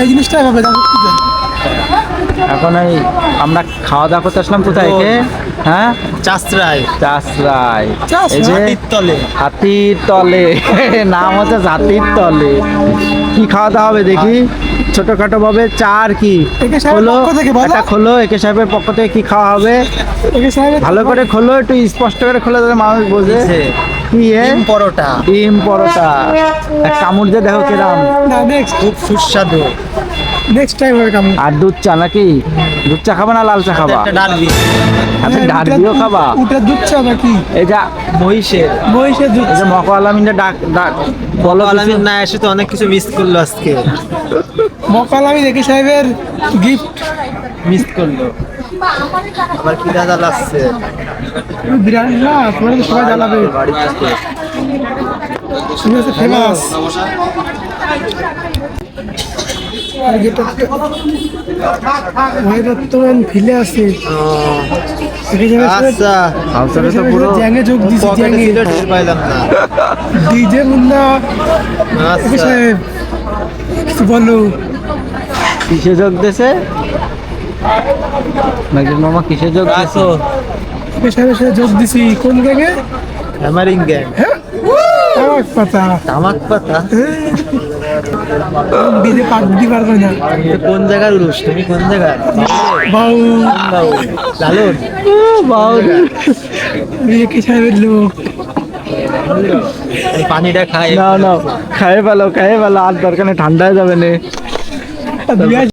এই জিনিসটা এভাবে এখন এই আমরা খাওয়া দাওয়া করতে আসলাম কোথায় হ্যাঁ চাষরাই এই যে হাতির তলে নাম হচ্ছে হাতির তলে। কি খাওয়া দাওয়া হবে দেখি ছোটখাটো ভাবে চার কি খোলো একটা খোলো একে সাহেবের পক্ষ থেকে কি খাওয়া হবে ভালো করে খোলো একটু স্পষ্ট করে খোলো যাতে মানুষ বোঝে। কি ডিম পরোটা এক কামড় দিয়ে দেখো কিরাম খুব সুস্বাদু। নেক্সট টাইম হবে কামড়। আর দুধ চা নাকি দুধ চা খাবা না লাল চা খাবা? আচ্ছা ডার্বিও খাবা? ওটা দুধ চা নাকি? এই যা মহিষের দুধ। এই যে মক আলামিনটা ডাক বলো আলামিন না এসে তো অনেক কিছু মিস করলো আজকে। মক আলামিন একে সাহেবের গিফট মিস করলো। আবার কি দাদা লাগছে বিরিয়ানি না তোমার তো সবাই জ্বালাবে শুনে আছে ফেমাস বর্তমান ফিলে আছে আচ্ছা আউসারে তো পুরো জ্যাঙে যোগ দিছি জ্যাঙে পাইলাম না ডিজে মুন্না আচ্ছা সাহেব কিছু বলো কিসে যোগ দিয়েছে নাকি মামা কিসে যোগ দিয়েছো? সাহেবের সাথে যোগ দিছি কোন গ্যাংয়ে? Hammering gang. হ্যাঁ তামাক পাতা ডিজে পাট দিতে পারবে না। কোন জায়গার উরুষ তুমি কোন জায়গার বাউ লালন বাউ একে সাহেবের লোক পানিটা খায় না খাই ভালো আর দরকার নেই ঠান্ডা হয়ে যাবে না।